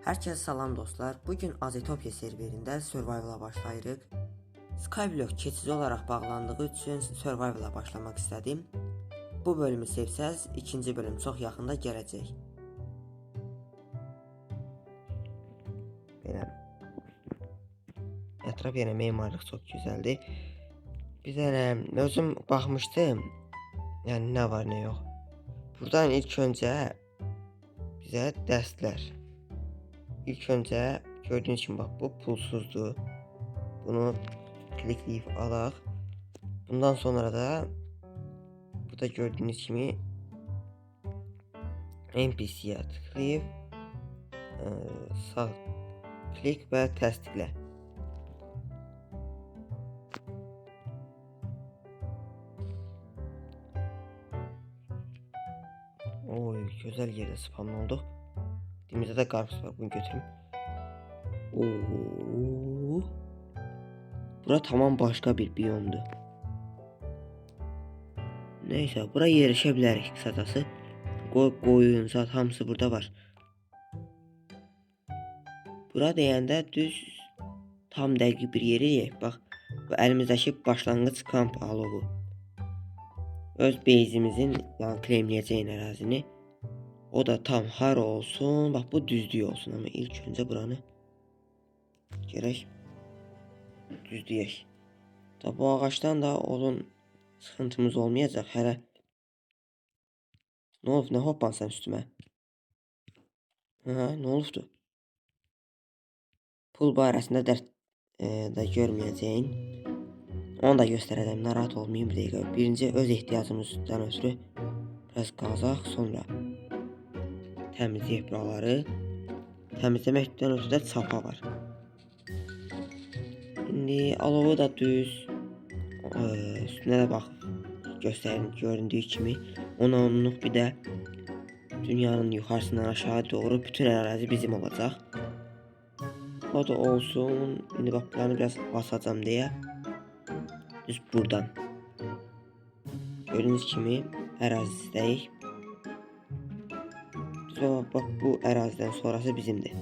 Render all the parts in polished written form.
Herkese salam dostlar. Bugün Azotopia serverində Survival'a başlayırıq. Skyblock keçici olaraq bağlandığı üçün Survival'a başlamaq istədim. Bu bölümü sevsəz, ikinci bölüm çox yaxında gələcək. Belə. Ətraf yenə memarlıq çox gözəldir. Bir dənə özüm baxmışdım. Yəni nə var, nə yox. Buradan ilk öncə bizə dəstlər. İlk öncə gördüyünüz kimi bax bu pulsuzdur. Bunu klikleyip alaq. Bundan sonra da burada gördüğünüz kimi NPC'ye tıklayıp sağ klik ve təsdiqlə. Oy, güzel yerde spamlı olduk. Dimizde de karpuz var, bunu götüreyim. Oo. Bura tamam başka bir biyomdu. Neyse, buraya yerişə bilərik kısacası. Qoyun, zat hamısı burada var. Bura deyəndə düz tam dəqiq bir yeri. Bax, bu əlimizdəki başlanğıc kamp alovu. Öz base'imizin yani claimləyəcəyin ərazini. O da tam hara olsun. Bax, bu düzlük olsun ama ilk öncə buranı gerək düzləyək. Da bu ağaçtan da olun sıxıntımız olmayacaq hələ. Ne olub, nə hoppansan üstümə? Ne olubdu? Pul barəsində dərd da görməyəcəyin. Onu da göstərəcəm, narahat olmayın bir dəqiqə. Birinci öz ehtiyacımızdan ötürü biraz qazaq, sonra təmizləyək buraları. Təmizləməkdən ötürü də çapa var. İndi alovu da düz üstünə də bax göstərin, göründüyü kimi 10-10'luq bir də dünyanın yuxarısından aşağı doğru bütün ərazi bizim olacaq. O da olsun. İndi bax buranı biraz basacağım deyə düz buradan gördüğünüz kimi ərazidəyik. Sonra bax bu əraziden sonrası bizimdir.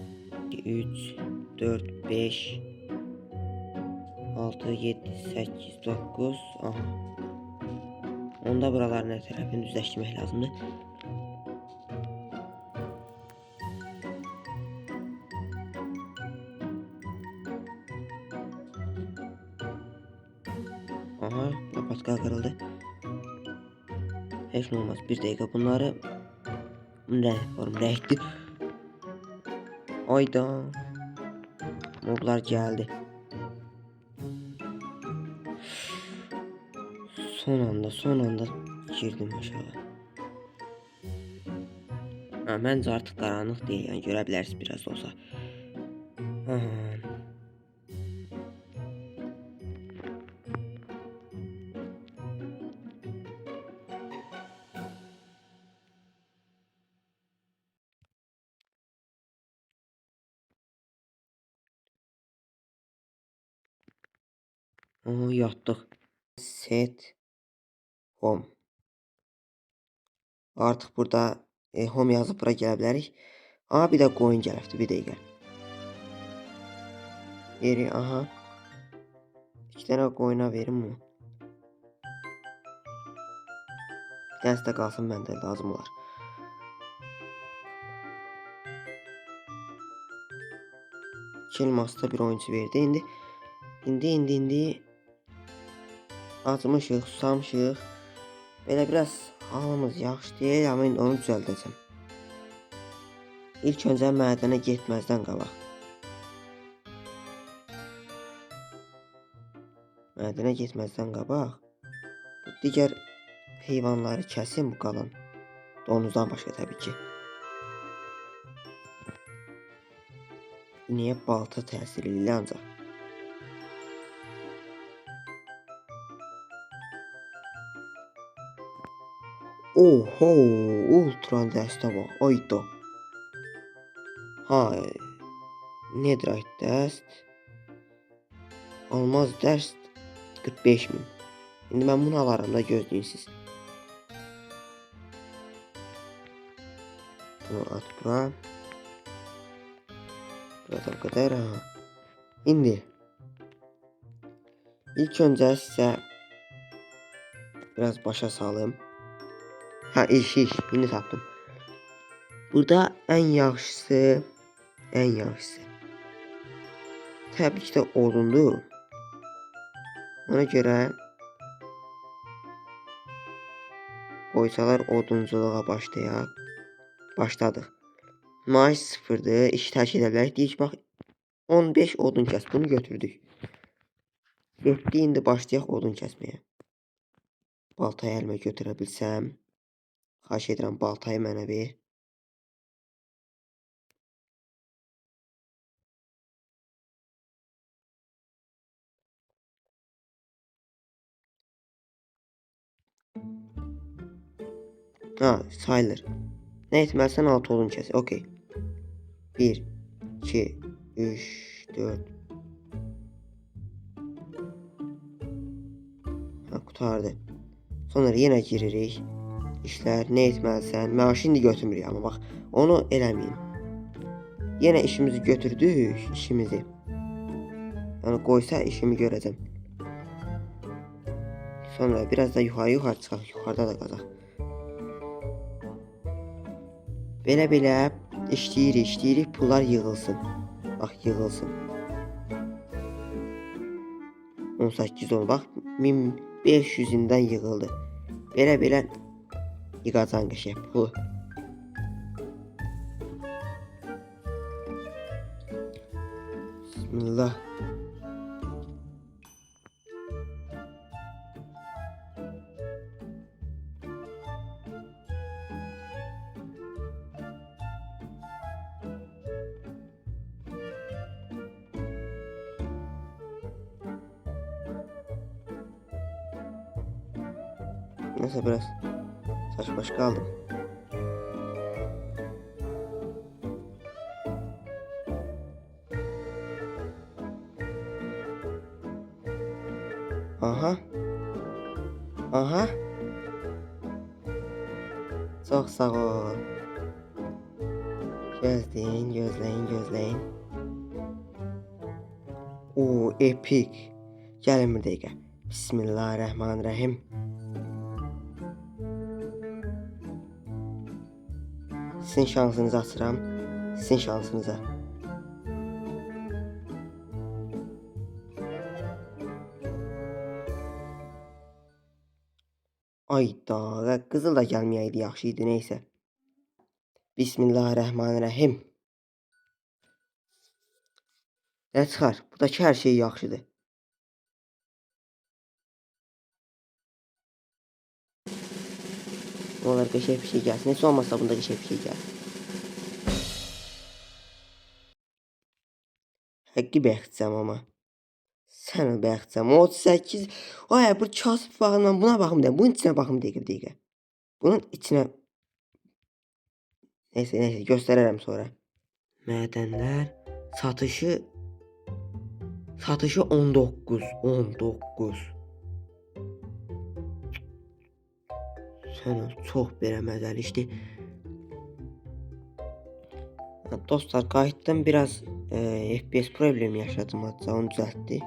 3 4 5 6 7 8 9 aha. Onda buraların hər tərəfini düzləşdirmək lazımdır. Aha, lapatka kırıldı. Hiç olmaz. Bir dakika bunları renkli. Ayda moblar geldi. Son anda girdim aşağı. Məncə artıq qaranlıq deyil, yəni görə bilərsiniz biraz da olsa. Yatdıq. Set home. Artıq burada home yazıb bura gələ bilərik. Aha, bir də qoyun gəlibdi, bir dəqiqə. Yeri, aha. 2 dənə qoyuna verim bunu. Bir dənəsi də qalsın, məndə lazım olar. Kilmasda bir oyuncu verdi. İndi acımışıq, susamışıq. Belə biraz halımız yaxşı deyil, amma indi onu düzəldəcəm. İlk öncə mədənə getməzdən qabaq. Mədənə getməzdən qabaq. Bu digər heyvanları kəsim, bu qalan. Donuzdan başqa təbii ki. Niyə balta təsir edir ancaq? Oho, ultra dəstə bax, ayda. Ha, netherite dəst. Almaz dəst 45.000. İndi mən bunu alarım da, gözləyin siz. Bunu at bura. Burada bu kadar ha. İndi. İlk önce size biraz başa salım. Ha iş. Yine tapdım. Burada en yaxşısı təbii ki də odundur. Ona görə qoysalar odunculuğa başladıq. Maaş sıfırdır, işi tərk edə bilərik. Deyik bax 15 odun kəs, bunu götürdük. Getdi indi başlayaq odun kəsməyə. Baltayı əlimə götürə bilsəm. Xahiş edirəm baltayı mənə ver. Ha, sayılır. Nə etməlisən 6 odun kəs. Okey. 1 2 3 4. Ha, qutardı. Sonra yenə giririk. İşlər nə etməlisən? Maaşı indi götürmürük amma bax, onu eləməyin. Yenə işimizi götürdük, işimizi. Yəni qoysa işimi görəcəm. Sonra biraz da yuxarı çıxaq, yuxarıda da qazaq. Belə işləyirik, pullar yığılsın. Bax, yığılsın. 18 oldu, bax 1500-dən yığıldı. Belə yığacaq qəşəng pulu. Bismillah. Neyse biraz saç baş kaldım. Aha. Çok sağ ol. Gözleyin. Oo, epik. Gəlin bir dəqiqə. Bismillahirrahmanirrahim. Sizin şansınızı açıram. Sizin şansınıza. Ayda, qızıl da gəlməyəydi, yaxşı idi, neysə. Bismillahirrahmanirrahim. Nə çıxar? Buradakı hər şey yaxşıdır. Onlar qəşəng bir şey gəlsin. Heç olmazsa bunda qəşəng bir şey gəlsin. Həqqi bəxtcəm amma. Sən bəxtcəm. 38. Ay, bu kasıb bağından buna baxım da. Bunun içinə baxım bir dəqiqə. Bunun içinə neysə göstərərəm sonra. Mədənlər satışı 19. Sən çox beləməzəli işdi. Dostlar, qayıtdım, biraz FPS problemi yaşadım, hatta onu düzəltdi.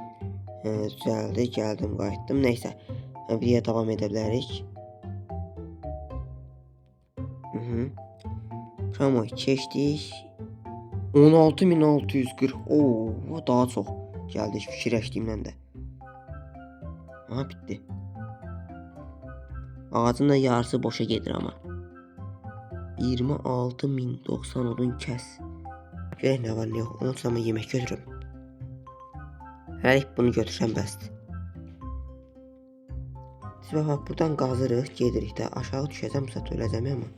Düzəldi, gəldim, qayıtdım. Neysə, videoya davam edə bilərik. Promo keçdik. 16640. Oo, daha çox gəldi fikirləşdiyimdən də. Aha, bitdi. Ağacın da yarısı boşa gedir amma. 26090 odun kəs. Görək nə var, nə yox. Onun üçün yemək götürürüm. Həlik bunu götürsəm bəsdir. Bax, buradan qazırıq, gedirik də. Aşağı düşəcəm, öləcəm amma.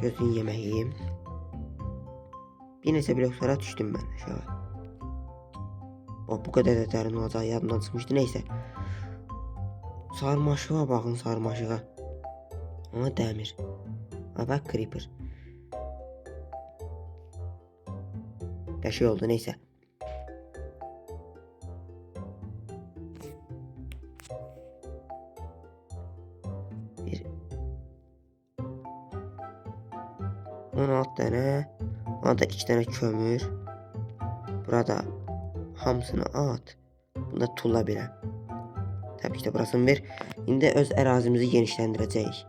Gözün yeməyim. Bir neçə blok sonra düşdüm mən aşağı. Bu qədər də dərin olacaq, yadımdan çıxmışdı, neysə. Sarmaşığa baxın, sarmaşığa. Ona dəmir. Bak, creeper. Qəşəng oldu, neysə. Bir 16 dənə. Ona da 2 dənə kömür. Burada hamısını at. Bunda tulla belə. Təbii ki də burasını ver. İndi öz ərazimizi genişləndirəcəyik.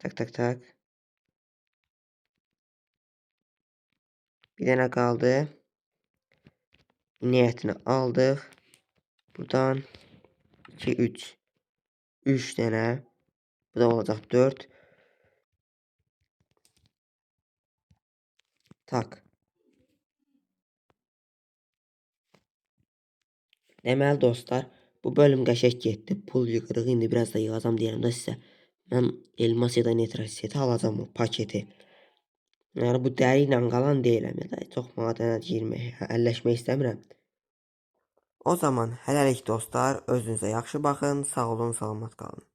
Tak tak tak. Bir dənə qaldı. Niyetini aldıq. Buradan 2, 3. 3 dənə. Bu da olacaq 4. Tak. Deməli dostlar, bu bölüm qəşəng getdi. Pul yığırıq. İndi biraz da yığacam deyirəm də sizə. Mən elmas ya da nitro seti alacağım o paketi. Yəni bu dəri ilə qalan deyiləm ya da çox madənə girmək, əlləşmək istəmirəm. O zaman hələlik dostlar, özünüzə yaxşı baxın, sağ olun, salamat qalın.